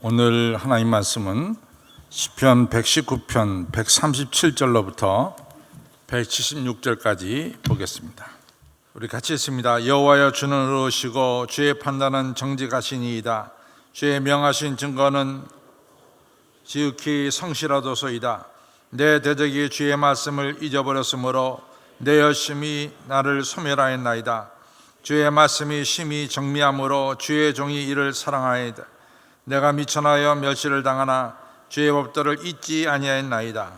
오늘 하나님 말씀은 시편 119편 137절로부터 176절까지 보겠습니다. 우리 같이 읽습니다. 여호와여, 주는 의로우시고 주의 판단은 정직하시니이다. 주의 명하신 증거는 지극히 성실하도소이다. 내 대적이 주의 말씀을 잊어버렸으므로 내 열심히 나를 소멸하였나이다. 주의 말씀이 심히 정미함으로 주의 종이 이를 사랑하였다. 내가 미천하여 멸시를 당하나 주의 법도를 잊지 아니하였나이다.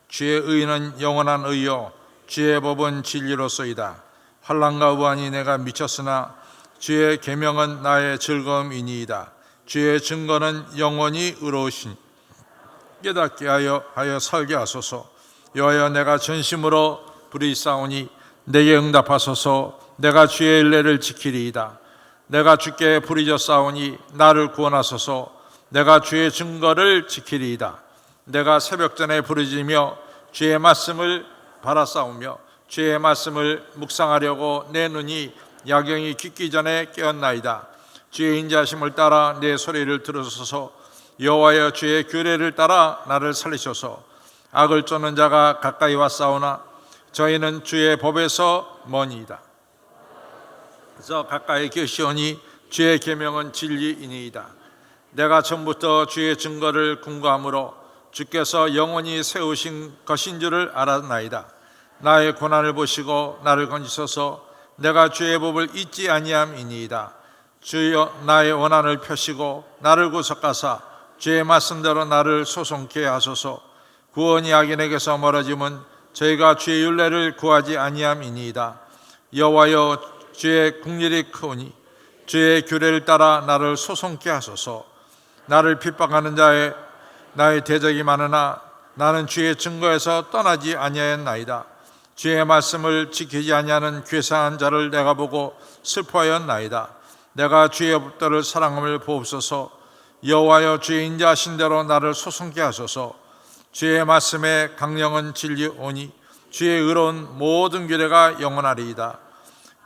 주의 의는 영원한 의요 주의 법은 진리로소이다. 환난과 우환이 내가 미쳤으나 주의 계명은 나의 즐거움이니이다. 주의 증거는 영원히 의로우시니 깨닫게 하여 살게 하소서. 여호와여, 내가 전심으로 부르짖사오니 내게 응답하소서. 내가 주의 일례를 지키리이다. 내가 주께 부르짖사오니 나를 구원하소서. 내가 주의 증거를 지키리이다. 내가 새벽전에 부르짖으며 주의 말씀을 바라싸우며 주의 말씀을 묵상하려고 내 눈이 야경이 깊기 전에 깨었나이다. 주의 인자심을 따라 내 소리를 들으소서. 여호와여, 주의 규례를 따라 나를 살리소서. 악을 쫓는 자가 가까이 왔사오나 저희는 주의 법에서 머니이다. 그래서 가까이 계시오니 주의 계명은 진리이니이다. 내가 전부터 주의 증거를 궁구함으로 주께서 영원히 세우신 것인 줄을 알았나이다. 나의 고난을 보시고 나를 건지소서. 내가 주의 법을 잊지 아니함이니이다. 주여, 나의 원한을 펴시고 나를 구속하사 주의 말씀대로 나를 소송케 하소서. 구원이 악인에게서 멀어짐은 저희가 주의 율례를 구하지 아니함이니이다. 여호와여, 주의 국률이 크오니 주의 규례를 따라 나를 소송케 하소서. 나를 핍박하는 자의 나의 대적이 많으나 나는 주의 증거에서 떠나지 아니하였나이다. 주의 말씀을 지키지 아니하는 괴상한 자를 내가 보고 슬퍼하였나이다. 내가 주의 법도를 사랑함을 보옵소서. 여호와여, 주의 인자하신 대로 나를 소송케 하소서. 주의 말씀의 강령은 진리오니 주의 의로운 모든 규례가 영원하리이다.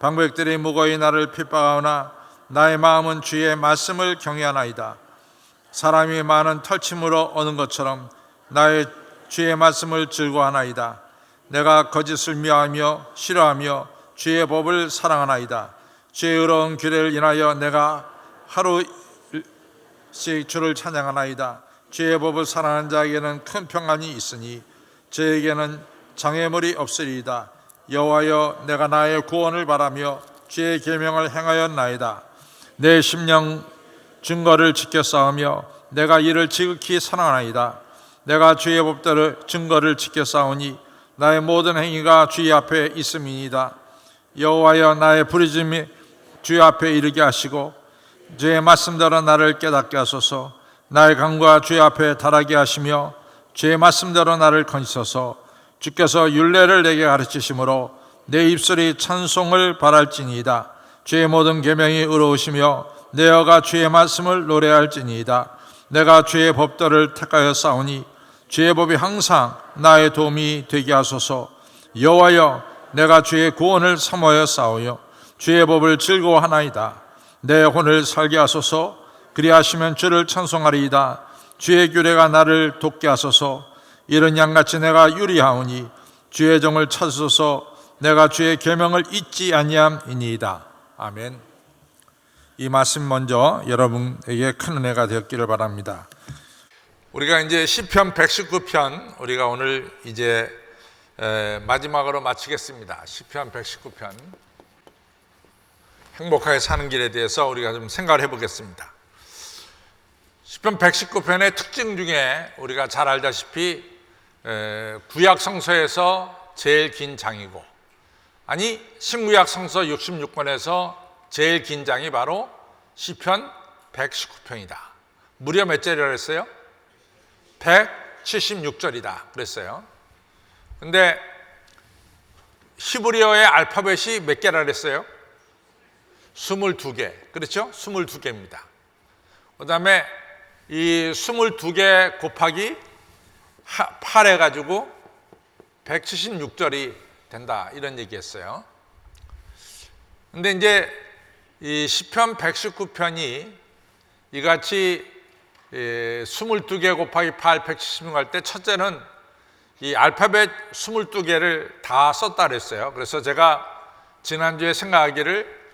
방백들이 무거이 나를 핍박하오나 나의 마음은 주의 말씀을 경외하나이다. 사람이 많은 털침으로 오는 것처럼 나의 주의 말씀을 즐거워하나이다. 내가 거짓을 미워하며 싫어하며 주의 법을 사랑하나이다. 주의 의로운 규례를 인하여 내가 하루씩 주를 찬양하나이다. 주의 법을 사랑하는 자에게는 큰 평안이 있으니 저에게는 장애물이 없으리이다. 여호와여, 내가 나의 구원을 바라며 주의 계명을 행하였나이다. 내 심령 증거를 지켜 싸우며 내가 이를 지극히 사랑하나이다. 내가 주의 법도를 증거를 지켜 싸우니 나의 모든 행위가 주의 앞에 있음이니이다. 여호와여, 나의 부르짖음이 주의 앞에 이르게 하시고 주의 말씀대로 나를 깨닫게 하소서. 나의 간구가 주의 앞에 달하게 하시며 주의 말씀대로 나를 건지소서. 주께서 율례를 내게 가르치심으로 내 입술이 찬송을 바랄지니이다. 주의 모든 계명이 의로우시며 내 혀가 주의 말씀을 노래할지니이다. 내가 주의 법도를 택하여 싸우니 주의 법이 항상 나의 도움이 되게 하소서. 여호와여, 내가 주의 구원을 사모하여 싸우여 주의 법을 즐거워하나이다. 내 혼을 살게 하소서. 그리하시면 주를 찬송하리이다. 주의 규례가 나를 돕게 하소서. 이런 양같이 내가 유리하오니 주의 정을 찾으소서. 내가 주의 계명을 잊지 아니함이니이다. 아멘. 이 말씀 먼저 여러분에게 큰 은혜가 되었기를 바랍니다. 우리가 이제 시편 119편 우리가 오늘 이제 마지막으로 마치겠습니다. 시편 119편 행복하게 사는 길에 대해서 우리가 좀 생각을 해보겠습니다. 시편 119편의 특징 중에 우리가 잘 알다시피 구약 성서에서 제일 긴 장이고, 아니 신구약 성서 66권에서 제일 긴 장이 바로 시편 119편이다. 무려 몇 절이라고 했어요? 176절이다 그랬어요. 근데 히브리어의 알파벳이 몇 개라 그랬어요? 22개. 그렇죠? 22개입니다. 그 다음에 이 22개 곱하기 8 해가지고 176절이 된다 이런 얘기했어요. 근데 이제 이 시편 119편이 이같이 22개 곱하기 8, 176 할 때 첫째는 이 알파벳 22개를 다 썼다 그랬어요. 그래서 제가 지난주에 생각하기를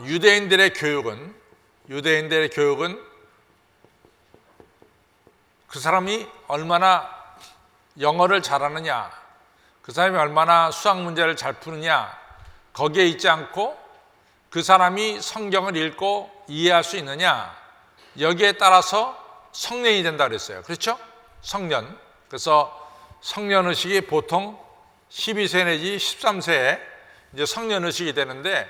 유대인들의 교육은 그 사람이 얼마나 영어를 잘하느냐, 그 사람이 얼마나 수학 문제를 잘 푸느냐, 거기에 있지 않고 그 사람이 성경을 읽고 이해할 수 있느냐, 여기에 따라서 성년이 된다 그랬어요. 그렇죠? 성년. 그래서 성년의식이 보통 12세 내지 13세에 이제 성년의식이 되는데,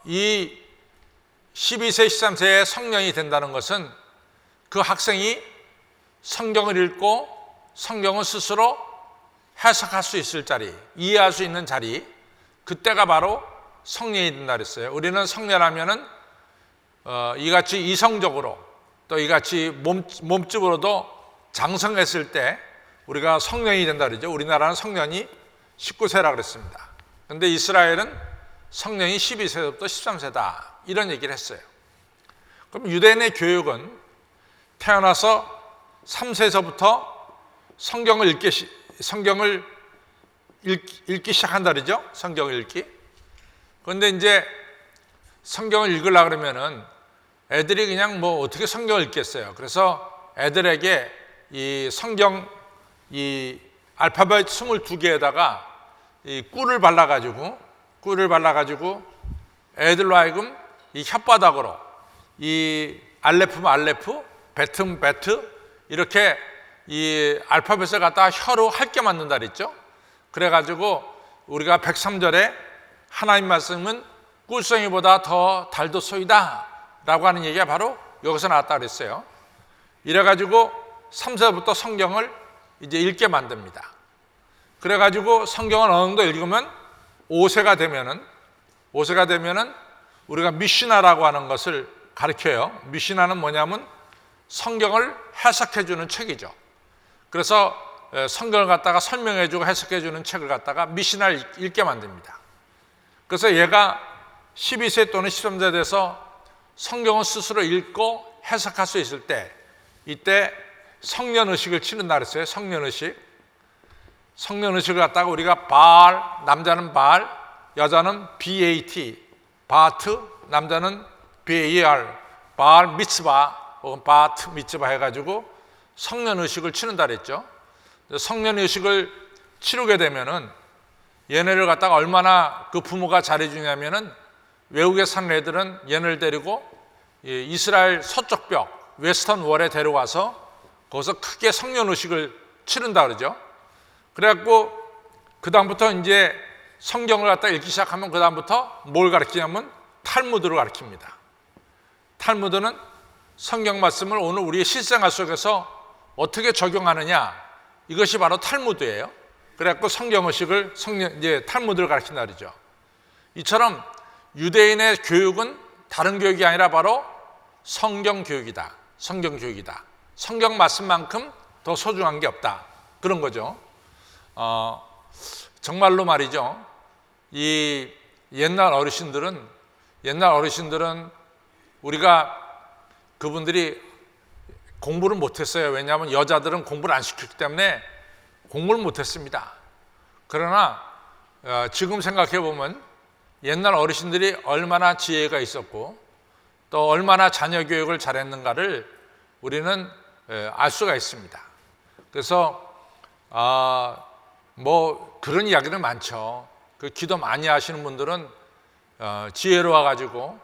이 12세, 13세에 성년이 된다는 것은 그 학생이 성경을 읽고 성경을 스스로 해석할 수 있을 자리, 이해할 수 있는 자리, 그때가 바로 성년이 된다 그랬어요. 우리는 성년하면은 이같이 이성적으로 또 이같이 몸집으로도 장성했을 때 우리가 성년이 된다 그러죠. 우리나라는 성년이 19세라 그랬습니다. 그런데 이스라엘은 성년이 12세부터 13세다 이런 얘기를 했어요. 그럼 유대인의 교육은 태어나서 3세에서부터 성경을 읽기 시작한다 그러죠. 성경을 읽기. 그런데 이제 성경을 읽으려고 그러면은 애들이 그냥 뭐 어떻게 성경을 읽겠어요. 그래서 애들에게 이 성경 이 알파벳 22개에다가 이 꿀을 발라가지고 애들로 하여금 이 혓바닥으로 이 알레프면 알레프, 베트면 베트 이렇게 이 알파벳을 갖다가 혀로 핥게 만든다 그랬죠. 그래가지고 우리가 103절에 하나님 말씀은 꿀송이보다 더 달도소이다 라고 하는 얘기가 바로 여기서 나왔다 그랬어요. 이래가지고 3세부터 성경을 이제 읽게 만듭니다. 그래가지고 성경을 어느 정도 읽으면 5세가 되면은 우리가 미시나라고 하는 것을 가르쳐요. 미시나는 뭐냐면 성경을 해석해주는 책이죠. 그래서 성경을 갖다가 설명해주고 해석해주는 책을 갖다가 미시나를 읽게 만듭니다. 그래서 얘가 12세 또는 13세 돼서 성경을 스스로 읽고 해석할 수 있을 때 이때 성년의식을 치른다 그랬어요. 성년의식을 갖다가 우리가 바알, 남자는 바알, 여자는 BAT, 바트, 남자는 BAR, 바알 미츠바 혹은 바트 미츠바 해가지고 성년의식을 치른다 그랬죠. 성년의식을 치르게 되면은 얘네를 갖다가 얼마나 그 부모가 잘해주냐면은 외국에 사는 애들은 얘네를 데리고 이스라엘 서쪽 벽 웨스턴 월에 데려가서 거기서 크게 성년의식을 치른다 그러죠. 그래갖고 그 다음부터 이제 성경을 갖다 읽기 시작하면 그 다음부터 뭘 가르치냐면 탈무드를 가르칩니다. 탈무드는 성경 말씀을 오늘 우리의 실생활 속에서 어떻게 적용하느냐, 이것이 바로 탈무드예요. 그래갖고 성경의식을 이제 탈무드를 가르친다 그러죠. 이처럼 유대인의 교육은 다른 교육이 아니라 바로 성경 교육이다. 성경 말씀만큼 더 소중한 게 없다. 그런 거죠. 정말로 말이죠. 이 옛날 어르신들은 우리가 그분들이 공부를 못했어요. 왜냐하면 여자들은 공부를 안 시켰기 때문에 공부를 못했습니다. 그러나 지금 생각해 보면 옛날 어르신들이 얼마나 지혜가 있었고 또 얼마나 자녀 교육을 잘했는가를 우리는 알 수가 있습니다. 그래서 뭐 그런 이야기는 많죠. 그 기도 많이 하시는 분들은 지혜로워 가지고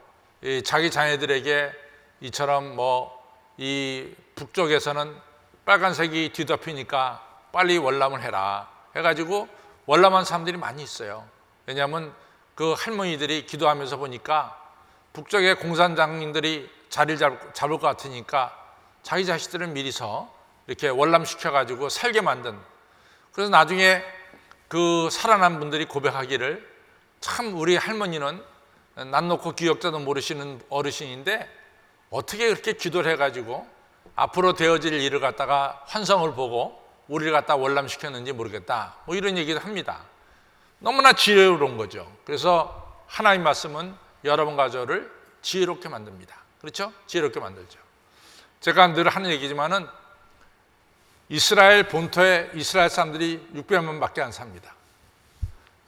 자기 자녀들에게 이처럼 뭐 이 북쪽에서는 빨간색이 뒤덮이니까 빨리 월남을 해라 해가지고 월남한 사람들이 많이 있어요. 왜냐하면 그 할머니들이 기도하면서 보니까 북쪽의 공산당인들이 자리를 잡을 것 같으니까 자기 자식들을 미리서 이렇게 월남시켜가지고 살게 만든. 그래서 나중에 그 살아난 분들이 고백하기를 참 우리 할머니는 난 놓고 기억자도 모르시는 어르신인데 어떻게 그렇게 기도를 해가지고 앞으로 되어질 일을 갖다가 환상을 보고 우리를 갖다 월남시켰는지 모르겠다. 뭐 이런 얘기를 합니다. 너무나 지혜로운 거죠. 그래서 하나님 말씀은 여러분과 저를 지혜롭게 만듭니다. 그렇죠? 지혜롭게 만들죠. 제가 늘 하는 얘기지만은 이스라엘 본토에 이스라엘 사람들이 600만 밖에 안 삽니다.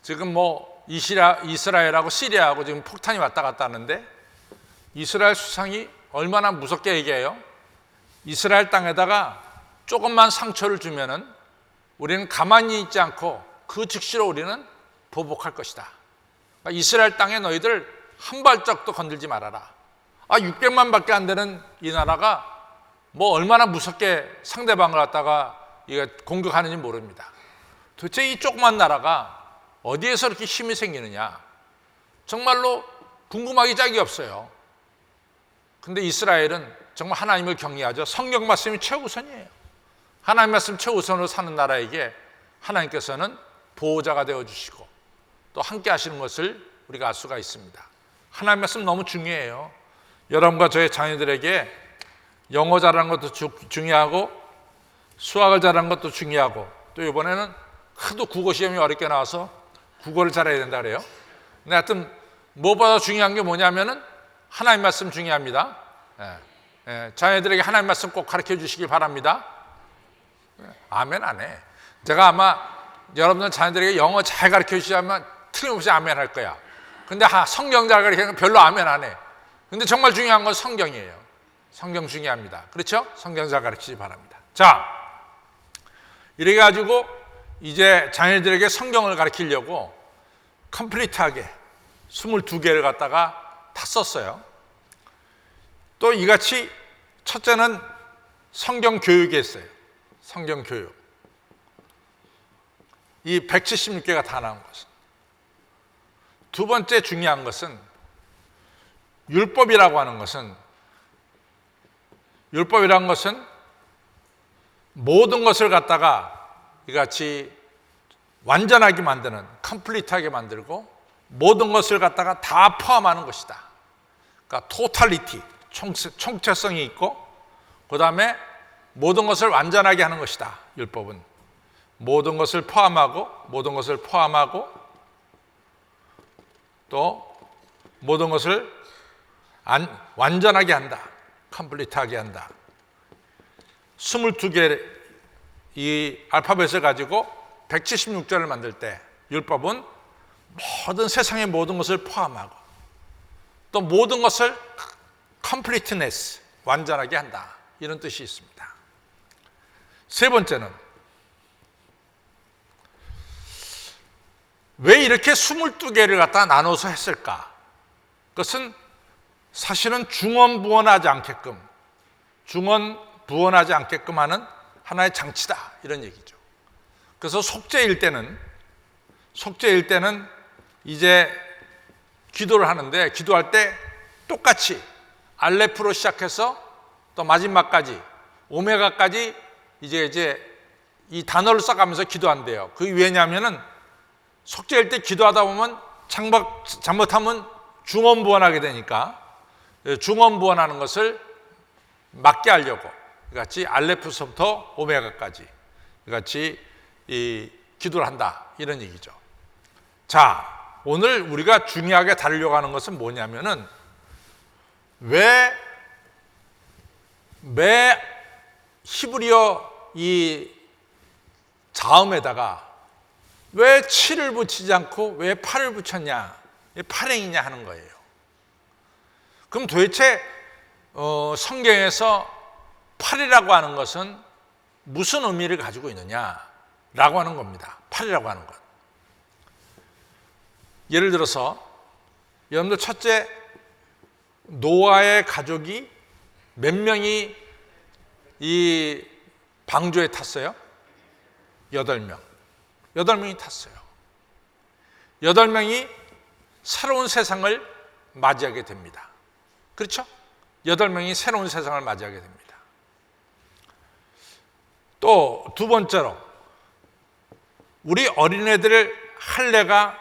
지금 뭐 이스라엘하고 시리아하고 지금 폭탄이 왔다 갔다 하는데 이스라엘 수상이 얼마나 무섭게 얘기해요. 이스라엘 땅에다가 조금만 상처를 주면은 우리는 가만히 있지 않고 그 즉시로 우리는 보복할 것이다. 그러니까 이스라엘 땅에 너희들 한 발짝도 건들지 말아라. 600만 밖에 안 되는 이 나라가 뭐 얼마나 무섭게 상대방을 갖다가 공격하는지 모릅니다. 도대체 이 조그만 나라가 어디에서 이렇게 힘이 생기느냐? 정말로 궁금하기 짝이 없어요. 근데 이스라엘은 정말 하나님을 경외하죠. 성경 말씀이 최우선이에요. 하나님 말씀 최우선으로 사는 나라에게 하나님께서는 보호자가 되어주시고 또 함께 하시는 것을 우리가 알 수가 있습니다. 하나님 말씀 너무 중요해요. 여러분과 저의 자녀들에게 영어 잘하는 것도 중요하고 수학을 잘하는 것도 중요하고 또 이번에는 하도 국어 시험이 어렵게 나와서 국어를 잘해야 된다 그래요. 근데 하여튼 무엇보다 중요한 게 뭐냐면은 하나님 말씀 중요합니다. 자녀들에게 하나님 말씀 꼭 가르쳐 주시길 바랍니다. 아멘 안 해. 제가 아마 여러분들 자녀들에게 영어 잘 가르쳐 주시면 틀림없이 아멘 할 거야. 근데 성경 잘 가르치면 별로 아멘 안 해. 근데 정말 중요한 건 성경이에요. 성경 중요합니다. 그렇죠? 성경 잘 가르치기 바랍니다. 자, 이래 가지고 이제 자녀들에게 성경을 가르치려고 컴플리트하게 22개를 갖다가 다 썼어요. 또 이같이 첫째는 성경 교육이 있어요. 성경 교육. 이 176개가 다 나온 것은. 두 번째 중요한 것은 율법이라고 하는 것은 모든 것을 갖다가 이같이 완전하게 만드는, 컴플리트하게 만들고 모든 것을 갖다가 다 포함하는 것이다. 그러니까 토탈리티, 총체성이 있고 그 다음에 모든 것을 완전하게 하는 것이다. 율법은 모든 것을 포함하고 또 모든 것을 완전하게 한다. 컴플리트하게 한다. 22개 이 알파벳을 가지고 176절을 만들 때 율법은 모든 세상의 모든 것을 포함하고 또 모든 것을 completeness, 완전하게 한다. 이런 뜻이 있습니다. 세 번째는 왜 이렇게 22개를 갖다 나눠서 했을까? 그것은 사실은 중언부언하지 않게끔 하는 하나의 장치다. 이런 얘기죠. 그래서 속죄일 때는 이제 기도를 하는데 기도할 때 똑같이 알레프로 시작해서 또 마지막까지 오메가까지 이제 이 단어를 써가면서 기도한대요. 그게 왜냐하면은 속죄일 때 기도하다 보면 잘못하면 중언부언하게 되니까 중언부언하는 것을 막게 하려고 같이 알레프서부터 오메가까지 같이 이 기도를 한다. 이런 얘기죠. 자, 오늘 우리가 중요하게 다루려고 하는 것은 뭐냐면은 왜 히브리어 이 자음에다가 왜 7을 붙이지 않고 왜 8을 붙였냐, 8행이냐 하는 거예요. 그럼 도대체 성경에서 8이라고 하는 것은 무슨 의미를 가지고 있느냐라고 하는 겁니다. 8이라고 하는 것. 예를 들어서 여러분들 첫째, 노아의 가족이 몇 명이 이 방주에 탔어요? 8명. 8명이 탔어요. 8명이 새로운 세상을 맞이하게 됩니다. 그렇죠? 8명이 새로운 세상을 맞이하게 됩니다. 또 두 번째로 우리 어린애들 할례가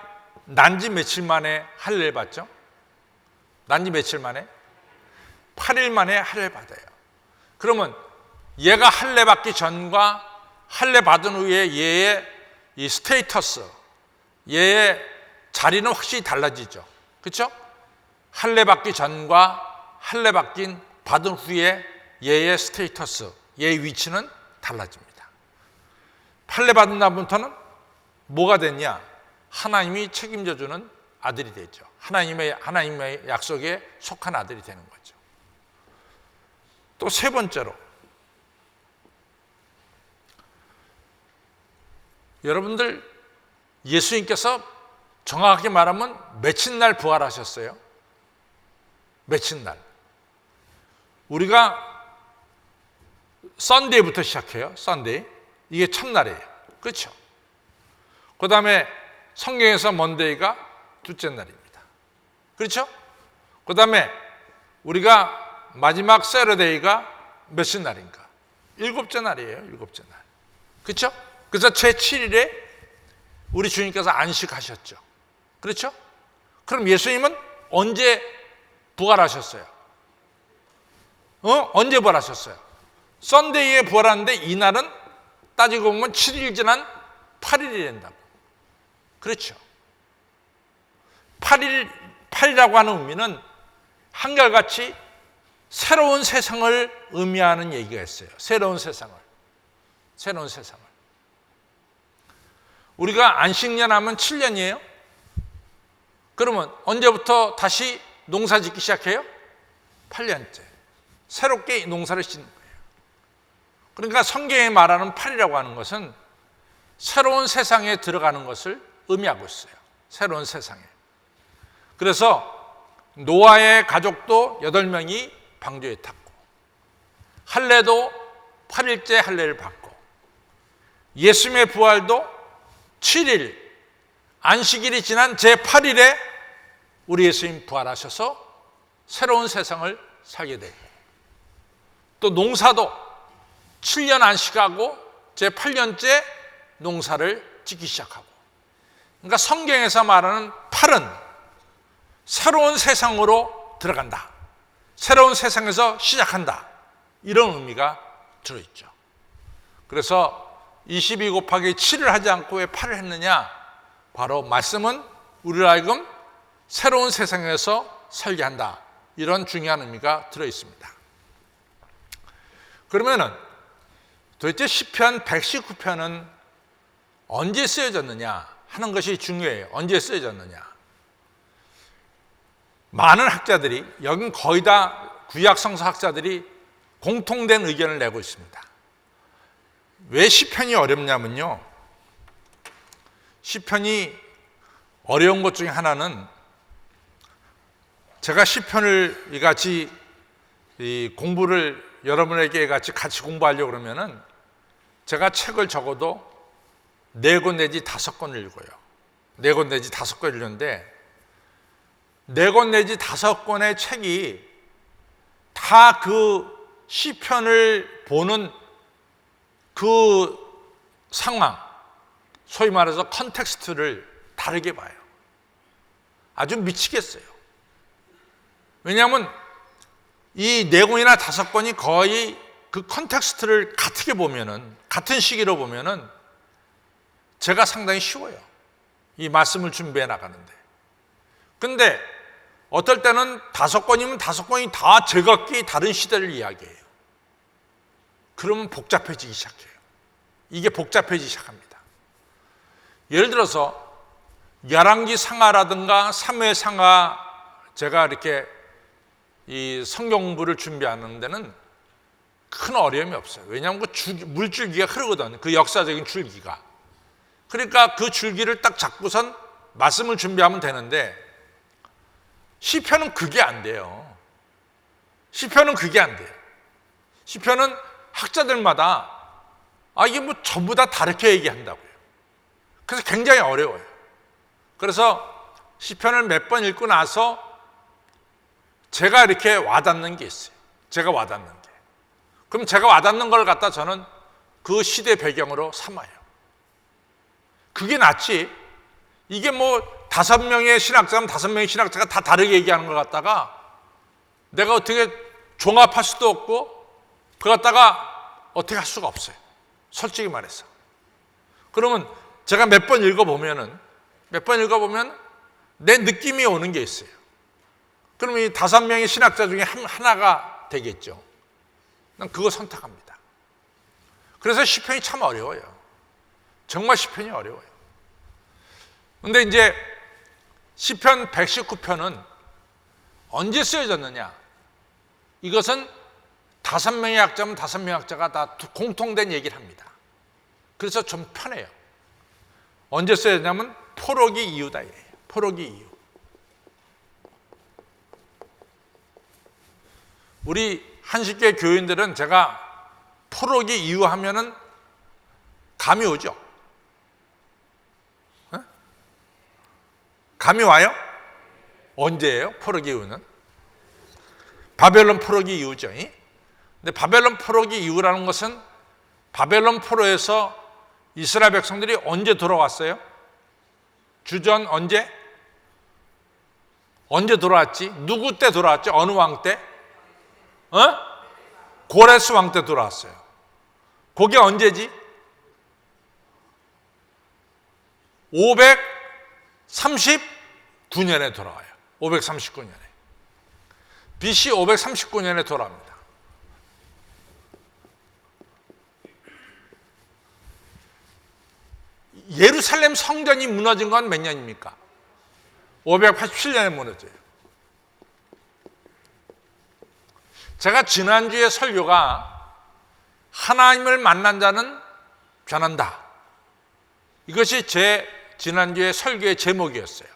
난지 며칠 만에 할례를 받죠? 난지 며칠 만에? 8일 만에 할례를 받아요. 그러면 얘가 할례 받기 전과 할례 받은 후에 얘의 이 스테이터스, 얘의 자리는 확실히 달라지죠. 그렇죠? 할례 받기 전과 할례 받은 후에 얘의 스테이터스, 얘의 위치는 달라집니다. 할례 받은 다음부터는 뭐가 됐냐? 하나님이 책임져 주는 아들이 되죠. 하나님의 약속에 속한 아들이 되는 거죠. 또 세 번째로, 여러분들 예수님께서 정확하게 말하면 며칠 날 부활하셨어요? 며칠 날? 우리가 썬데이부터 시작해요. 썬데이. 이게 첫날이에요. 그렇죠? 그 다음에 성경에서 먼데이가 둘째 날입니다. 그렇죠? 그 다음에 우리가 마지막 세러데이가 몇째 날인가? 일곱째 날이에요. 일곱째 날. 그렇죠? 그래서 제7일에 우리 주님께서 안식하셨죠. 그렇죠? 그럼 예수님은 언제 부활하셨어요? 언제 부활하셨어요? 썬데이에 부활하는데 이날은 따지고 보면 7일 지난 8일이 된다고. 그렇죠? 8이라고 하는 의미는 한결같이 새로운 세상을 의미하는 얘기가 있어요. 새로운 세상을. 우리가 안식년 하면 7년이에요. 그러면 언제부터 다시 농사 짓기 시작해요? 8년째. 새롭게 농사를 짓는 거예요. 그러니까 성경에 말하는 8이라고 하는 것은 새로운 세상에 들어가는 것을 의미하고 있어요. 새로운 세상에. 그래서 노아의 가족도 8명이 방주에 탔고, 할례도 8일째 할례를 받고, 예수님의 부활도 7일 안식일이 지난 제8일에 우리 예수님 부활하셔서 새로운 세상을 살게 되고, 또 농사도 7년 안식하고 제8년째 농사를 짓기 시작하고, 그러니까 성경에서 말하는 8은 새로운 세상으로 들어간다, 새로운 세상에서 시작한다, 이런 의미가 들어있죠. 그래서 22 곱하기 7을 하지 않고 왜 8을 했느냐? 바로 말씀은 우리로 하여금 새로운 세상에서 살게 한다, 이런 중요한 의미가 들어있습니다. 그러면은 도대체 시편 119편은 언제 쓰여졌느냐 하는 것이 중요해요. 언제 쓰여졌느냐? 많은 학자들이, 여긴 거의 다 구약 성서 학자들이 공통된 의견을 내고 있습니다. 왜 시편이 어렵냐면요, 시편이 어려운 것 중에 하나는, 제가 시편을 이같이 공부를 여러분에게 같이 공부하려고 그러면은 제가 책을 적어도 4권 내지 5권을 읽어요. 4권 내지 5권 읽는데 4권 내지 5권의 책이 다 그 시편을 보는 그 상황, 소위 말해서 컨텍스트를 다르게 봐요. 아주 미치겠어요. 왜냐하면 이 4권이나 5권이 거의 그 컨텍스트를 같게 보면은, 같은 시기로 보면은 제가 상당히 쉬워요. 이 말씀을 준비해 나가는데. 근데 어떨 때는 5권이면 5권이 다 제각기 다른 시대를 이야기해요. 그러면 복잡해지기 시작해요. 이게 복잡해지기 시작합니다. 예를 들어서 열왕기 상하라든가 사무엘 상하, 제가 이렇게 이 성경 공부를 준비하는 데는 큰 어려움이 없어요. 왜냐하면 그 물줄기가 흐르거든요. 그 역사적인 줄기가. 그러니까 그 줄기를 딱 잡고선 말씀을 준비하면 되는데, 시편은 그게 안 돼요. 시편은 그게 안 돼요. 시편은 학자들마다 이게 뭐 전부 다 다르게 얘기한다고요. 그래서 굉장히 어려워요. 그래서 시편을 몇 번 읽고 나서 제가 이렇게 와닿는 게 있어요. 제가 와닿는 게. 그럼 제가 와닿는 걸 갖다 저는 그 시대 배경으로 삼아요. 그게 낫지. 이게 뭐 5명의 신학자면 5명의 신학자가 다 다르게 얘기하는 걸 갖다가 내가 어떻게 종합할 수도 없고 그걸 갖다가 어떻게 할 수가 없어요. 솔직히 말해서. 그러면 제가 몇 번 읽어보면 내 느낌이 오는 게 있어요. 그럼 이 5명의 신학자 중에 하나가 되겠죠. 난 그거 선택합니다. 그래서 시편이 참 어려워요. 정말 시편이 어려워요. 근데 이제 시편 119편은 언제 쓰여졌느냐? 이것은 5명의 학자면 5명의 학자가 다 공통된 얘기를 합니다. 그래서 좀 편해요. 언제 쓰여졌냐면 포로기 이후다. 포로기 이후. 우리 한식계 교인들은 제가 포로기 이후 하면은 감이 오죠? 네? 감이 와요? 언제예요? 포로기 이후는? 바벨론 포로기 이후죠. 근데 바벨론 포로기 이후라는 것은 바벨론 포로에서 이스라엘 백성들이 언제 돌아왔어요? 주전 언제? 언제 돌아왔지? 누구 때 돌아왔죠? 어느 왕 때? 고레스 왕 때 돌아왔어요. 그게 언제지? 539년에 돌아와요. 539년에. BC 539년에 돌아옵니다. 예루살렘 성전이 무너진 건 몇 년입니까? 587년에 무너져요. 제가 지난주에 설교가 하나님을 만난 자는 변한다. 이것이 제 지난주에 설교의 제목이었어요.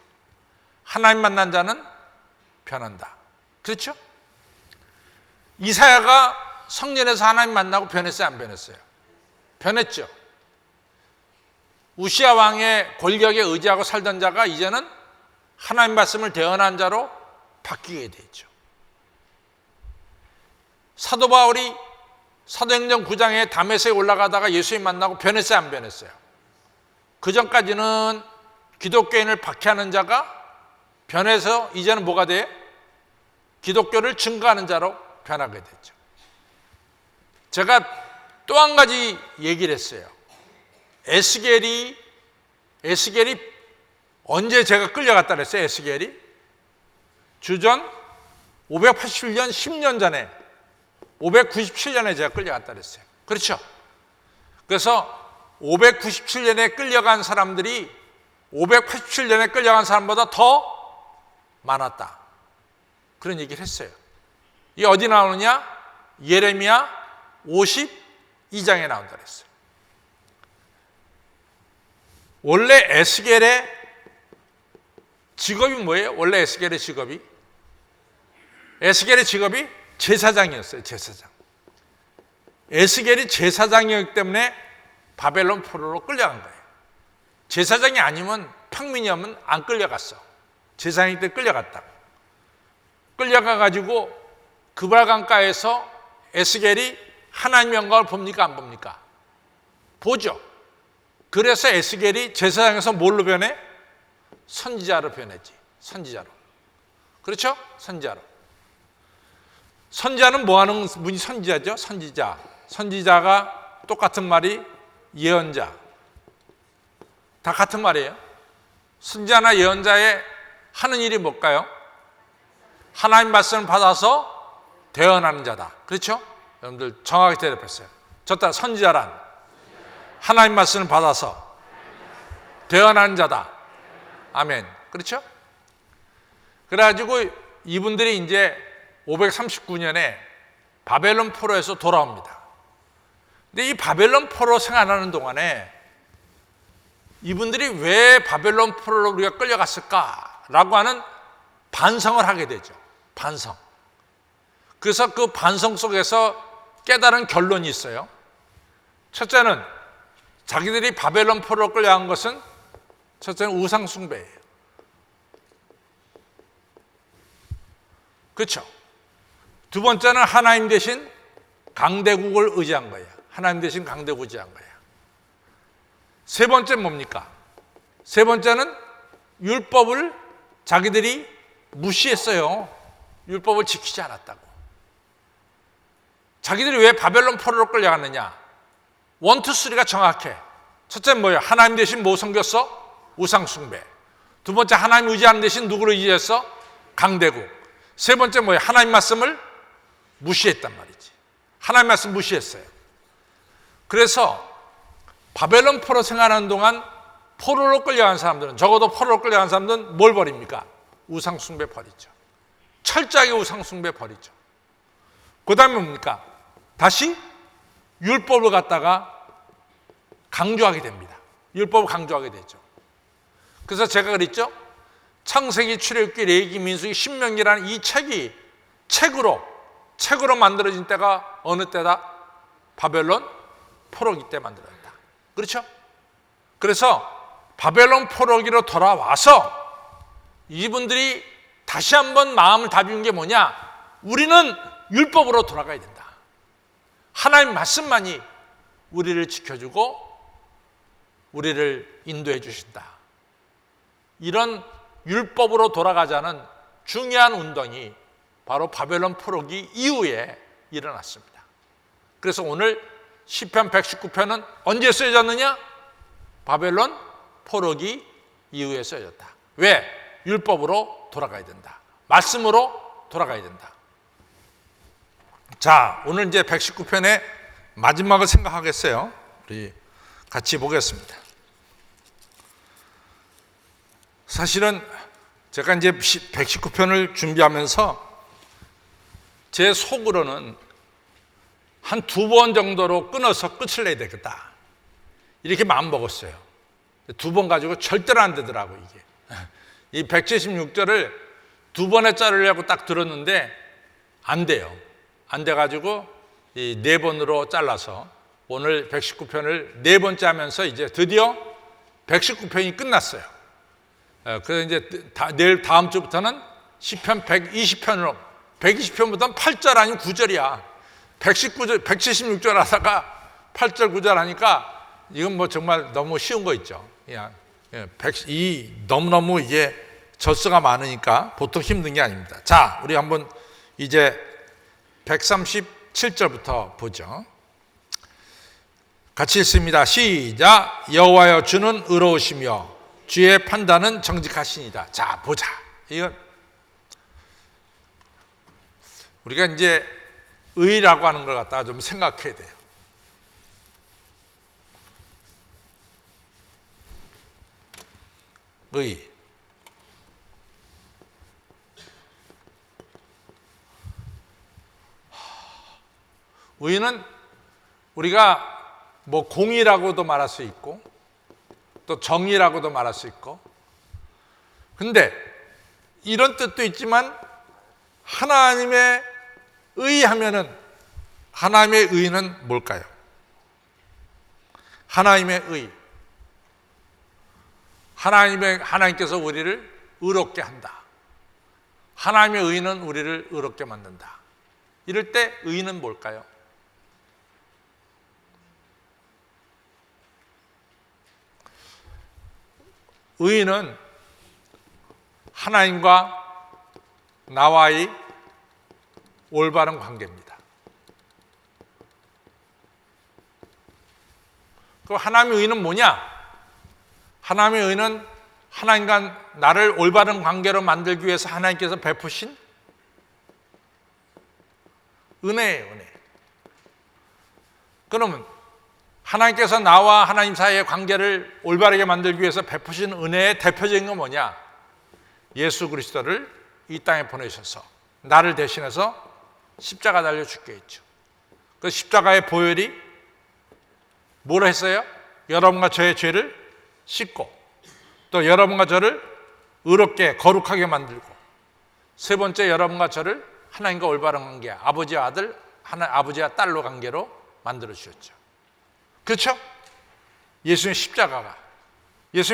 하나님 만난 자는 변한다. 그렇죠? 이사야가 성전에서 하나님 만나고 변했어요? 안 변했어요? 변했죠. 우시야 왕의 권력에 의지하고 살던 자가 이제는 하나님 말씀을 대언한 자로 바뀌게 되죠. 사도 바울이 사도행전 9장에 다메섹에 올라가다가 예수님 만나고 변했어요? 안 변했어요? 그 전까지는 기독교인을 박해하는 자가 변해서 이제는 뭐가 돼요? 기독교를 증거하는 자로 변하게 됐죠. 제가 또 한 가지 얘기를 했어요. 에스겔이 언제 제가 끌려갔다 그랬어요? 에스겔이 주전 587년 10년 전에 597년에 제가 끌려갔다 그랬어요. 그렇죠? 그래서 597년에 끌려간 사람들이 587년에 끌려간 사람보다 더 많았다. 그런 얘기를 했어요. 이게 어디 나오느냐? 예레미야 52장에 나온다 그랬어요. 원래 에스겔의 직업이 뭐예요? 원래 에스겔의 직업이 제사장이었어요. 제사장. 에스겔이 제사장이었기 때문에 바벨론 포로로 끌려간 거예요. 제사장이 아니면 평민이었으면 안 끌려갔어. 제사장이 때 끌려갔다고. 끌려가가지고 그발강가에서 에스겔이 하나님의 영광을 봅니까? 안 봅니까? 보죠. 그래서 에스겔이 제사장에서 뭘로 변해? 선지자로 변했지. 선지자로. 그렇죠? 선지자로. 선지자는 뭐 하는 분이 선지자죠? 선지자. 선지자가 똑같은 말이 예언자. 다 같은 말이에요. 선지자나 예언자의 하는 일이 뭘까요? 하나님 말씀을 받아서 대언하는 자다. 그렇죠? 여러분들 정확히 대답했어요. 저따 선지자란 하나님 말씀을 받아서 대언하는 자다. 아멘. 그렇죠? 그래가지고 이분들이 이제 539년에 바벨론 포로에서 돌아옵니다. 근데 이 바벨론 포로 생활하는 동안에 이분들이 왜 바벨론 포로로 우리가 끌려갔을까라고 하는 반성을 하게 되죠. 반성. 그래서 그 반성 속에서 깨달은 결론이 있어요. 첫째는 자기들이 바벨론 포로로 끌려간 것은 첫째는 우상 숭배예요. 그렇죠? 두 번째는 하나님 대신 강대국을 의지한 거예요. 하나님 대신 강대국을 의지한 거예요. 세 번째는 뭡니까? 세 번째는 율법을 자기들이 무시했어요. 율법을 지키지 않았다고. 자기들이 왜 바벨론 포로로 끌려갔느냐? 1, 2, 3가 정확해. 첫째는 뭐예요? 하나님 대신 뭐 섬겼어? 우상 숭배. 두 번째, 하나님 의지하는 대신 누구를 의지했어? 강대국. 세 번째 뭐예요? 하나님 말씀을 무시했단 말이지. 하나님 말씀 무시했어요. 그래서 바벨론 포로 생활하는 동안 포로로 끌려간 사람들은, 적어도 포로로 끌려간 사람들은 뭘 버립니까? 우상숭배 버리죠. 철저하게 우상숭배 버리죠. 그 다음에 뭡니까? 다시 율법을 갖다가 강조하게 됩니다. 율법을 강조하게 되죠. 그래서 제가 그랬죠. 창세기, 출애굽기, 레위기, 민수기, 신명기라는 이 책이 책으로 만들어진 때가 어느 때다? 바벨론 포로기 때 만들어졌다. 그렇죠? 그래서 바벨론 포로기로 돌아와서 이분들이 다시 한번 마음을 다비운 게 뭐냐? 우리는 율법으로 돌아가야 된다. 하나님 말씀만이 우리를 지켜주고 우리를 인도해 주신다. 이런 율법으로 돌아가자는 중요한 운동이 바로 바벨론 포로기 이후에 일어났습니다. 그래서 오늘 시편 119편은 언제 쓰여졌느냐? 바벨론 포로기 이후에 쓰여졌다. 왜? 율법으로 돌아가야 된다. 말씀으로 돌아가야 된다. 자, 오늘 이제 119편의 마지막을 생각하겠어요. 우리 같이 보겠습니다. 사실은 제가 이제 119편을 준비하면서 제 속으로는 한 2번 정도로 끊어서 끝을 내야 되겠다. 이렇게 마음 먹었어요. 2번 가지고 절대로 안 되더라고, 이게. 이 176절을 2번에 자르려고 딱 들었는데 안 돼요. 안 돼가지고 이 4번으로 잘라서 오늘 119편을 4번째 하면서 이제 드디어 119편이 끝났어요. 그래서 이제 내일 다음 주부터는 시편 120편으로 120편부터는 8절 아니면 9절이야. 176절 하다가 8절 9절 하니까 이건 뭐 정말 너무 쉬운 거 있죠. 그냥 너무너무 이게 젖수가 많으니까 보통 힘든 게 아닙니다. 자, 우리 한번 이제 137절부터 보죠. 같이 읽습니다. 시작. 여호와여 주는 의로우시며 주의 판단은 정직하시니이다. 자, 보자. 이건 우리가 이제 의라고 하는 걸 갖다가 좀 생각해야 돼요. 의. 의는 우리가 뭐 공의라고도 말할 수 있고 또 정의라고도 말할 수 있고, 근데 이런 뜻도 있지만 하나님의 의하면은 하나님의 의는 뭘까요? 하나님의 의. 하나님께서 우리를 의롭게 한다. 하나님의 의는 우리를 의롭게 만든다. 이럴 때 의는 뭘까요? 의는 하나님과 나와의 올바른 관계입니다. 그 하나님의 의는 뭐냐? 하나님의 의는 하나님과 나를 올바른 관계로 만들기 위해서 하나님께서 베푸신 은혜예요, 은혜. 그러면 하나님께서 나와 하나님 사이의 관계를 올바르게 만들기 위해서 베푸신 은혜의 대표적인 건 뭐냐? 예수 그리스도를 이 땅에 보내셔서 나를 대신해서 십자가 달려 죽게 했죠. 그 십자가의 보혈이 뭘 했어요? 여러분과 저의 죄를 씻고 또 여러분과 저를 의롭게 거룩하게 만들고, 세 번째 여러분과 저를 하나님과 올바른 관계, 아버지와 아들, 아버지와 딸로 관계로 만들어 주셨죠. 그렇죠? 예수님의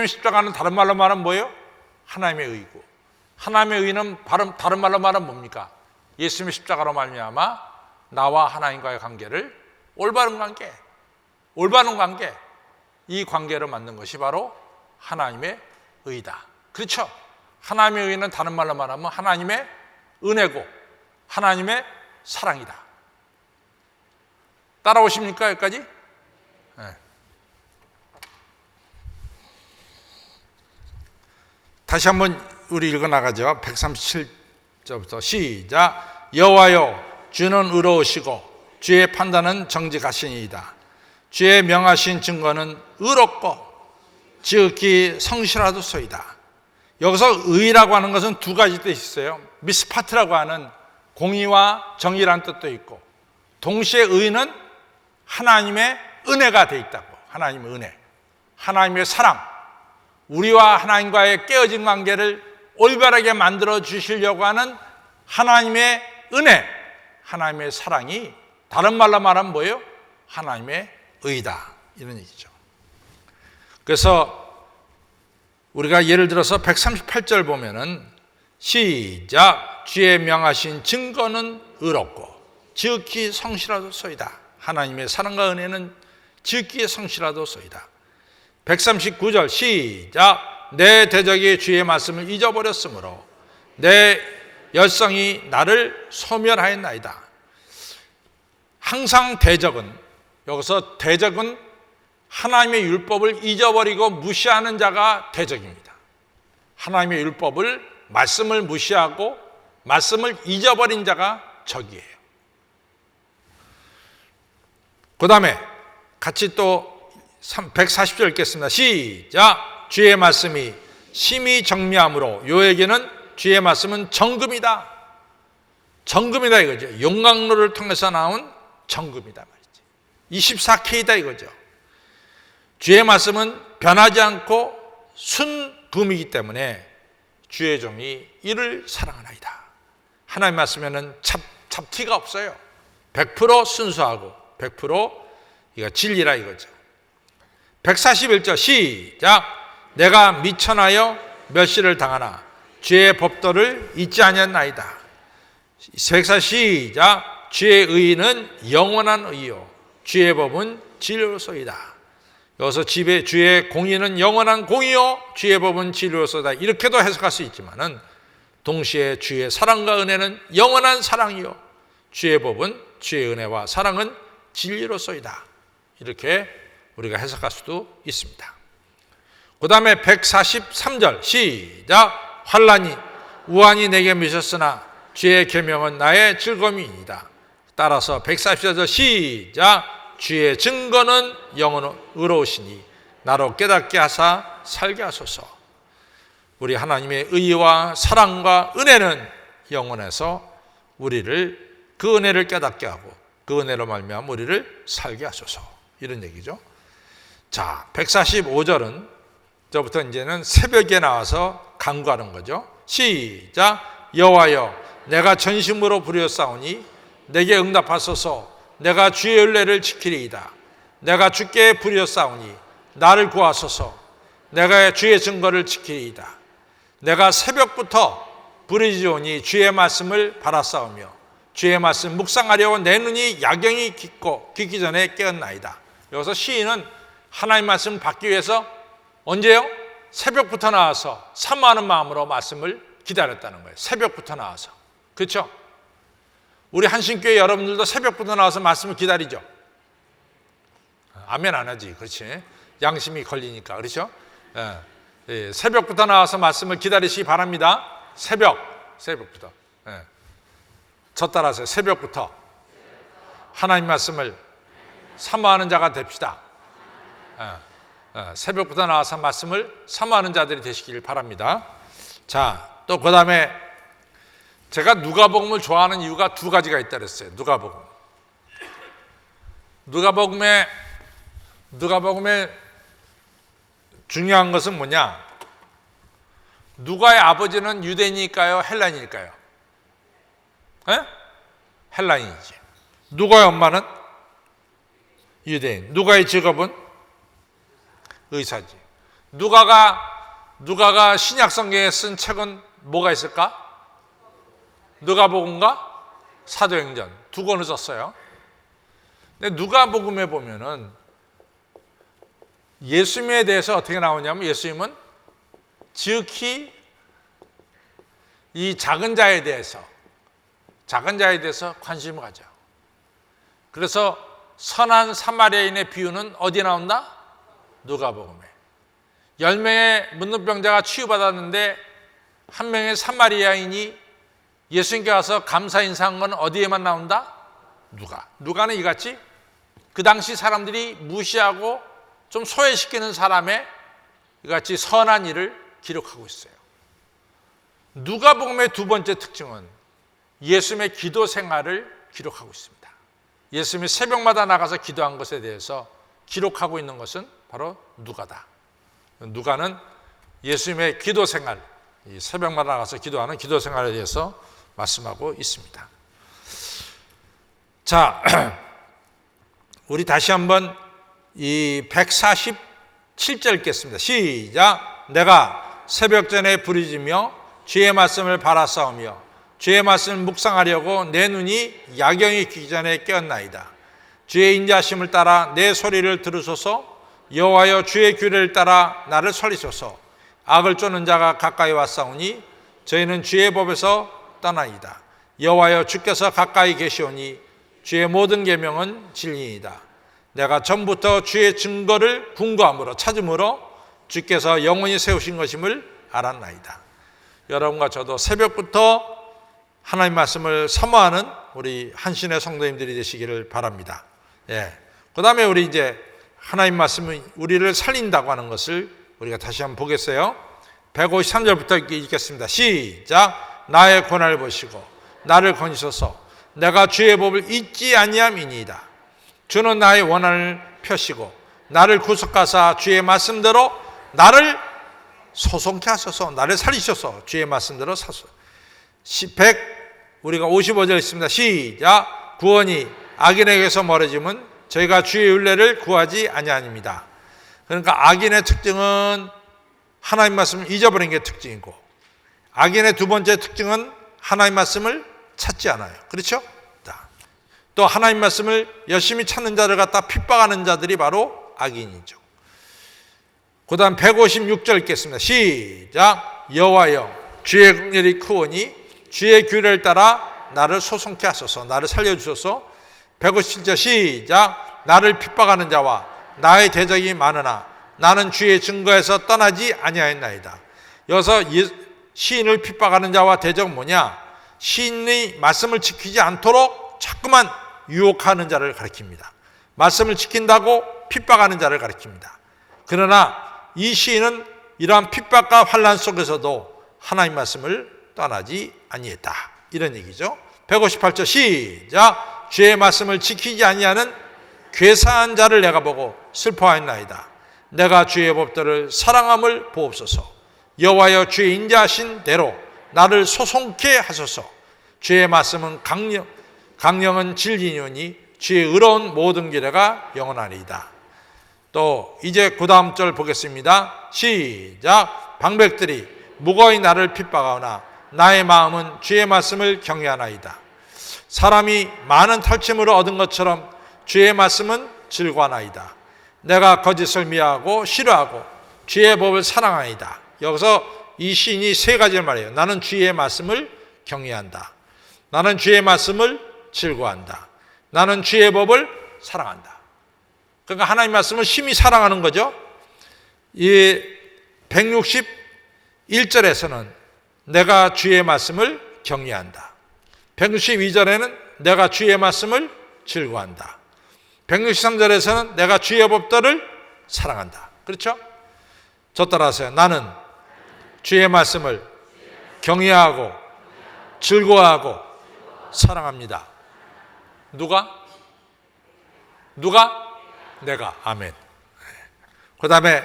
십자가는 다른 말로 말하면 뭐예요? 하나님의 의고, 하나님의 의는 다른 말로 말하면 뭡니까? 예수님의 십자가로 말미암아 나와 하나님과의 관계를 올바른 관계, 이 관계로 만든 것이 바로 하나님의 의다. 그렇죠? 하나님의 의는 다른 말로 말하면 하나님의 은혜고 하나님의 사랑이다. 따라오십니까? 여기까지? 네. 다시 한번 우리 읽어나가죠. 137절 저부터 시작. 여호와여 주는 의로우시고 주의 판단은 정직하시니이다. 주의 명하신 증거는 의롭고 지극히 성실하도소이다. 여기서 의라고 하는 것은 두 가지 뜻이 있어요. 미스파트라고 하는 공의와 정의라는 뜻도 있고, 동시에 의는 하나님의 은혜가 돼 있다고. 하나님의 은혜, 하나님의 사랑, 우리와 하나님과의 깨어진 관계를 올바르게 만들어 주시려고 하는 하나님의 은혜, 하나님의 사랑이 다른 말로 말하면 뭐예요? 하나님의 의다, 이런 얘기죠. 그래서 우리가 예를 들어서 138절 보면은 시작. 주의 명하신 증거는 의롭고 지극히 성실하도소이다. 하나님의 사랑과 은혜는 지극히 성실하도소이다. 139절 시작. 내 대적이 주의 말씀을 잊어버렸으므로 내 열성이 나를 소멸하였나이다. 항상 대적은, 여기서 대적은 하나님의 율법을 잊어버리고 무시하는 자가 대적입니다. 하나님의 율법을, 말씀을 무시하고 말씀을 잊어버린 자가 적이에요. 그 다음에 같이 또 140절 읽겠습니다. 시작. 주의 말씀이 심히 정미함으로 요에게는 주의 말씀은 정금이다. 정금이다 이거죠. 용광로를 통해서 나온 정금이다 말이지. 24K다 이거죠. 주의 말씀은 변하지 않고 순금이기 때문에 주의 종이 이를 사랑하나이다. 하나님 말씀에는 잡티가 없어요. 100% 순수하고 100% 이거 진리라 이거죠. 141절 시작. 내가 미천하여 멸시를 당하나 주의 법도를 잊지 아니하나이다. 140 시작. 주의 의는 영원한 의요 주의 법은 진리로소이다. 여기서 주의 공의는 영원한 공의요 주의 법은 진리로소이다. 이렇게도 해석할 수 있지만은 동시에 주의 사랑과 은혜는 영원한 사랑이요 주의 법은, 주의 은혜와 사랑은 진리로소이다. 이렇게 우리가 해석할 수도 있습니다. 그 다음에 143절 시작. 환난이 우환이 내게 미쳤으나 주의 계명은 나의 즐거움이니이다. 따라서 144절 시작. 주의 증거는 영원히 의로우시니 나로 깨닫게 하사 살게 하소서. 우리 하나님의 의와 사랑과 은혜는 영원해서 우리를, 그 은혜를 깨닫게 하고 그 은혜로 말미암아 우리를 살게 하소서, 이런 얘기죠. 자, 145절은 저부터 이제는 새벽에 나와서 간구하는 거죠. 시작. 여호와여 내가 전심으로 부르짖사오니 내게 응답하소서. 내가 주의 율례를 지키리이다. 내가 주께 부르짖사오니 나를 구하소서. 내가 주의 증거를 지키리이다. 내가 새벽부터 부르짖으오니 주의 말씀을 바라싸우며 주의 말씀 묵상하려고 내 눈이 야경이 깊기 전에 깨었나이다. 여기서 시인은 하나님 말씀 받기 위해서 언제요? 새벽부터 나와서 사모하는 마음으로 말씀을 기다렸다는 거예요. 새벽부터 나와서. 그렇죠? 우리 한신교회 여러분들도 새벽부터 나와서 말씀을 기다리죠. 아멘 안 하지, 그렇지? 양심이 걸리니까, 그렇죠? 예, 새벽부터 나와서 말씀을 기다리시기 바랍니다. 새벽부터. 예. 저 따라서 새벽부터 하나님 말씀을 사모하는 자가 됩시다. 새벽부터 나와서 말씀을 사모하는 자들이 되시길 바랍니다. 자, 또 그 다음에 제가 누가복음을 좋아하는 이유가 두 가지가 있다 그랬어요. 누가복음에 중요한 것은 뭐냐? 누가의 아버지는 유대인일까요? 헬라인일까요? 에? 헬라인이지. 누가의 엄마는 유대인. 누가의 직업은 의사지. 누가가 신약 성경에 쓴 책은 뭐가 있을까? 누가복음과 사도행전 두 권을 썼어요. 근데 누가복음에 보면은 예수님에 대해서 어떻게 나오냐면 예수님은 지극히 이 작은 자에 대해서 관심을 가져. 그래서 선한 사마리아인의 비유는 어디에 나온다? 누가복음에. 10명의 문둥병자가 치유받았는데 한 명의 사마리아인이 예수님께 와서 감사 인사한 건 어디에만 나온다? 누가는 이같이 그 당시 사람들이 무시하고 좀 소외시키는 사람의 이같이 선한 일을 기록하고 있어요. 누가복음의 두 번째 특징은 예수님의 기도 생활을 기록하고 있습니다. 예수님이 새벽마다 나가서 기도한 것에 대해서 기록하고 있는 것은 바로 누가다. 누가는 예수님의 기도 생활, 이 새벽마다 나가서 기도하는 기도 생활에 대해서 말씀하고 있습니다. 자, 우리 다시 한번 이 147절 읽겠습니다. 시작. 내가 새벽전에 부르짖으며 주의 말씀을 바라싸우며 주의 말씀을 묵상하려고 내 눈이 야경이 기기 전에 깨었나이다. 주의 인자심을 따라 내 소리를 들으소서. 여호와여 주의 규례를 따라 나를 살리소서. 악을 쫓는 자가 가까이 왔사오니 저희는 주의 법에서 떠나이다. 여호와여 주께서 가까이 계시오니 주의 모든 계명은 진리이다. 내가 전부터 주의 증거를 궁구함으로 찾음으로 주께서 영원히 세우신 것임을 알았나이다. 여러분과 저도 새벽부터 하나님 말씀을 사모하는 우리 한신의 성도님들이 되시기를 바랍니다. 그 다음에 우리 이제 하나님 말씀이 우리를 살린다고 하는 것을 우리가 다시 한번 보겠어요. 153절부터 읽겠습니다. 시작. 나의 고난을 보시고 나를 건지소서. 내가 주의 법을 잊지 아니함이니이다. 주는 나의 원한을 펴시고 나를 구속하사 주의 말씀대로 나를 소송케 하소서. 나를 살리소서. 주의 말씀대로 사소서. 우리가 55절 있습니다. 시작. 구원이 악인에게서 멀어짐은 저희가 주의 율례를 구하지 아니하니이다. 그러니까 악인의 특징은 하나님 말씀을 잊어버린 게 특징이고, 악인의 두 번째 특징은 하나님 말씀을 찾지 않아요. 그렇죠? 또 하나님 말씀을 열심히 찾는 자를 갖다 핍박하는 자들이 바로 악인이죠. 그 다음 156절 읽겠습니다. 시작. 여호와여 주의 긍휼이 크오니 주의 규례를 따라 나를 소송케 하소서. 나를 살려주소서. 157절 시작. 나를 핍박하는 자와 나의 대적이 많으나 나는 주의 증거에서 떠나지 아니하였나이다. 여기서 시인을 핍박하는 자와 대적은 뭐냐? 시인이 말씀을 지키지 않도록 자꾸만 유혹하는 자를 가리킵니다. 말씀을 지킨다고 핍박하는 자를 가리킵니다. 그러나 이 시인은 이러한 핍박과 환난 속에서도 하나님 말씀을 떠나지 아니했다. 이런 얘기죠. 158절 시작. 주의 말씀을 지키지 아니하는 괴사한 자를 내가 보고 슬퍼하였나이다. 내가 주의 법들을 사랑함을 보옵소서. 여호와여 주의 인자하신 대로 나를 소송케 하소서. 주의 말씀은 강령은 진리니오니 주의 의로운 모든 규례가 영원하리이다. 또 이제 그 다음 절 보겠습니다. 시작. 방백들이 무거이 나를 핍박하오나 나의 마음은 주의 말씀을 경외하나이다. 사람이 많은 탈취물을 얻은 것처럼 주의 말씀은 즐거워하나이다. 내가 거짓을 미워하고 싫어하고 주의 법을 사랑하나이다. 여기서 이 시인이 세 가지를 말해요. 나는 주의 말씀을 경외한다. 나는 주의 말씀을 즐거워한다. 나는 주의 법을 사랑한다. 그러니까 하나님 말씀을 심히 사랑하는 거죠. 이 161절에서는 내가 주의 말씀을 경외한다. 162절에는 내가 주의 말씀을 즐거워한다. 163절에서는 내가 주의 법들을 사랑한다. 그렇죠? 저 따라하세요. 나는 주의 말씀을 경외하고 즐거워하고 사랑합니다. 누가? 내가. 아멘. 그 다음에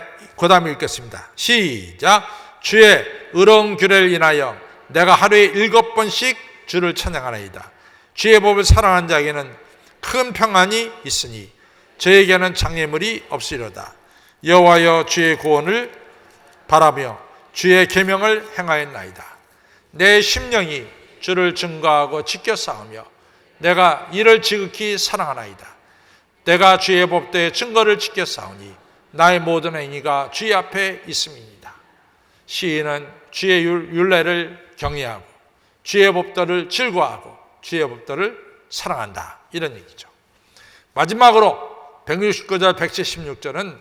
읽겠습니다. 시작. 주의 의로운 규례를 인하여 내가 하루에 7번씩 주를 찬양하나이다. 주의 법을 사랑한 자에게는 큰 평안이 있으니 저에게는 장애물이 없으리로다. 여호와여 주의 구원을 바라며 주의 계명을 행하였나이다. 내 심령이 주를 증거하고 지켜 싸우며 내가 이를 지극히 사랑하나이다. 내가 주의 법도의 증거를 지켜 싸우니 나의 모든 행위가 주의 앞에 있음이니이다. 시인은 주의 율례를 경외하고 주의 법도를 즐거워하고 주의 법도를 사랑한다. 이런 얘기죠. 마지막으로 169절 176절은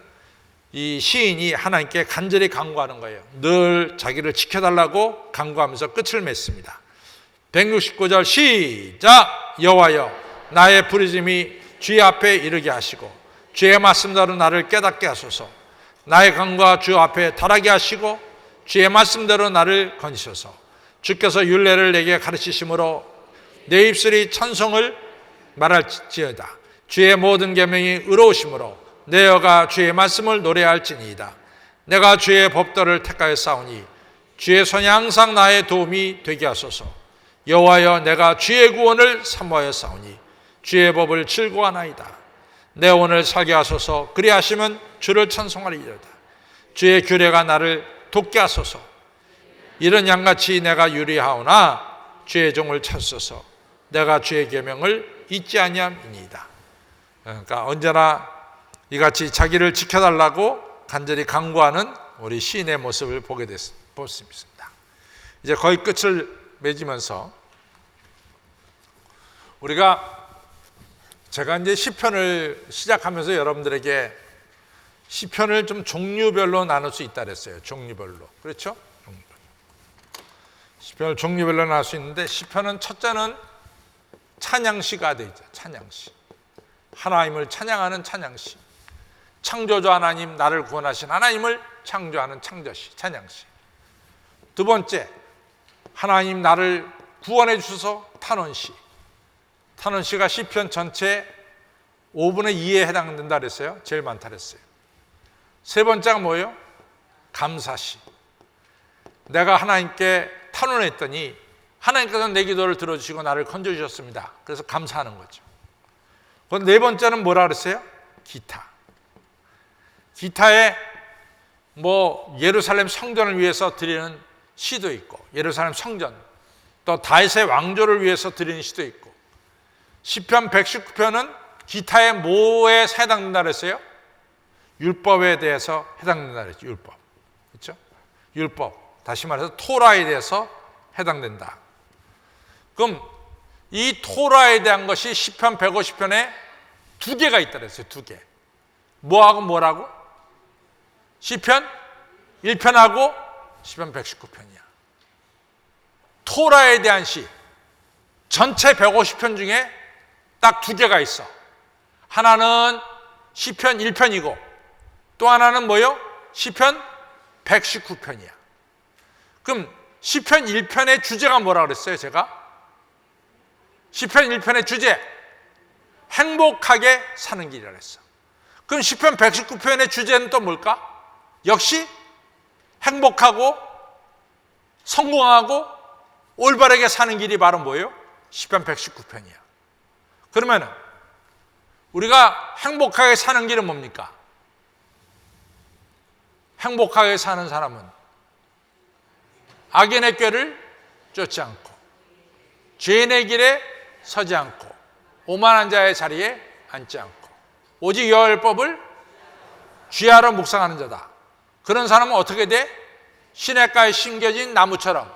이 시인이 하나님께 간절히 간구하는 거예요. 늘 자기를 지켜달라고 간구하면서 끝을 맺습니다. 169절 시작. 여호와여 나의 부르짖음이 주의 앞에 이르게 하시고 주의 말씀대로 나를 깨닫게 하소서. 나의 강과 주 앞에 달하게 하시고 주의 말씀대로 나를 건지소서. 주께서 율례를 내게 가르치심으로 내 입술이 찬송을 말할지어다. 주의 모든 계명이 의로우심으로 내 혀가 주의 말씀을 노래할지니이다. 내가 주의 법도를 택하여 싸우니 주의 손이 항상 나의 도움이 되게 하소서. 여호와여 내가 주의 구원을 사모하여 싸우니 주의 법을 즐거워하나이다. 내 오늘 살게 하소서. 그리하시면 주를 찬송하리이다. 주의 규례가 나를 돕게 하소서. 이런 양같이 내가 유리하오나 주의 종을 찾소서. 내가 주의 계명을 잊지 아니함이니이다. 그러니까 언제나 이같이 자기를 지켜달라고 간절히 간구하는 우리 시인의 모습을 보게 됐습니다. 이제 거의 끝을 맺으면서 제가 이제 시편을 시작하면서 여러분들에게 시편을 좀 종류별로 나눌 수 있다 그랬어요. 종류별로. 그렇죠? 시편을 종류별로 나눌 수 있는데 시편은 첫째는 찬양시가 되죠. 찬양시. 하나님을 찬양하는 찬양시. 창조주 하나님, 나를 구원하신 하나님을 창조하는 창조시, 찬양시. 두 번째, 하나님 나를 구원해 주셔서 탄원시. 탄원시가 시편 전체 5분의 2에 해당된다 그랬어요. 제일 많다 그랬어요. 세 번째가 뭐예요? 감사시. 내가 하나님께 탄원했더니 하나님께서 내 기도를 들어주시고 나를 건져주셨습니다. 그래서 감사하는 거죠. 그럼 네 번째는 뭐라 그랬어요? 기타. 기타에 예루살렘 성전을 위해서 드리는 시도 있고, 예루살렘 성전, 또 다윗의 왕조를 위해서 드리는 시도 있고, 시편 119편은 기타의 뭐에 해당된다 그랬어요? 율법에 대해서 해당된다 그랬죠. 율법. 그렇죠? 율법. 다시 말해서 토라에 대해서 해당된다. 그럼 이 토라에 대한 것이 시편 150편에 두 개가 있다 그랬어요. 두 개. 뭐하고 뭐라고? 시편 1편하고 시편 119편이야. 토라에 대한 시 전체 150편 중에 딱 두 개가 있어. 하나는 시편 1편이고 또 하나는 뭐요? 시편 119편이야. 그럼 시편 1편의 주제가 뭐라 그랬어요? 제가 시편 1편의 주제 행복하게 사는 길이라 그랬어. 그럼 시편 119편의 주제는 또 뭘까? 역시 행복하고 성공하고 올바르게 사는 길이 바로 뭐예요? 시편 119편이야. 그러면 우리가 행복하게 사는 길은 뭡니까? 행복하게 사는 사람은 악인의 꾀를 쫓지 않고 죄인의 길에 서지 않고 오만한 자의 자리에 앉지 않고 오직 여호와의 법을 주야로 묵상하는 자다. 그런 사람은 어떻게 돼? 시냇가에 심겨진 나무처럼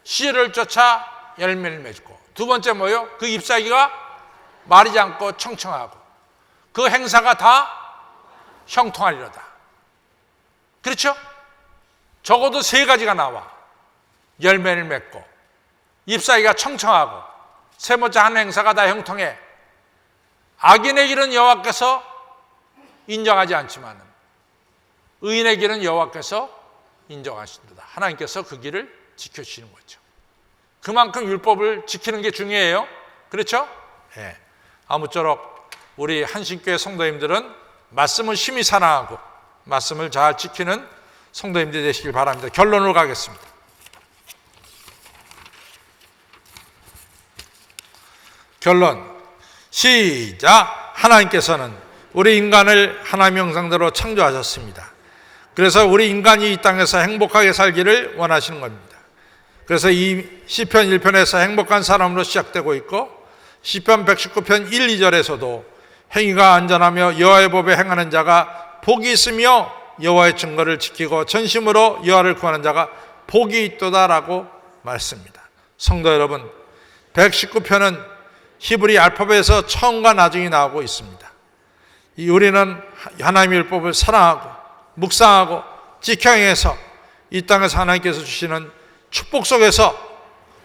씨를 쫓아 열매를 맺고, 두 번째 뭐예요? 그 잎사귀가 마르지 않고 청청하고 그 행사가 다 형통하리로다. 그렇죠? 적어도 세 가지가 나와. 열매를 맺고 잎사귀가 청청하고 세 번째 한 행사가 다 형통해. 악인의 길은 여호와께서 인정하지 않지만 의인의 길은 여호와께서 인정하신다. 하나님께서 그 길을 지켜주시는 거죠. 그만큼 율법을 지키는 게 중요해요. 그렇죠? 네. 아무쪼록 우리 한신교회 성도님들은 말씀을 심히 사랑하고 말씀을 잘 지키는 성도님들이 되시길 바랍니다. 결론으로 가겠습니다. 결론 시작. 하나님께서는 우리 인간을 하나님의 형상대로 창조하셨습니다. 그래서 우리 인간이 이 땅에서 행복하게 살기를 원하시는 겁니다. 그래서 이 시편 1편에서 행복한 사람으로 시작되고 있고 시편 119편 1, 2절에서도 행위가 안전하며 여호와의 법에 행하는 자가 복이 있으며 여호와의 증거를 지키고 전심으로 여호와를 구하는 자가 복이 있도다라고 말씀입니다. 성도 여러분, 119편은 히브리 알파벳에서 처음과 나중이 나오고 있습니다. 우리는 하나님의 율법을 사랑하고 묵상하고 지켜 행해서 이 땅에서 하나님께서 주시는 축복 속에서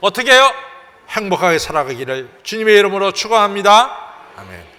어떻게 해요? 행복하게 살아가기를 주님의 이름으로 축원합니다. 아멘.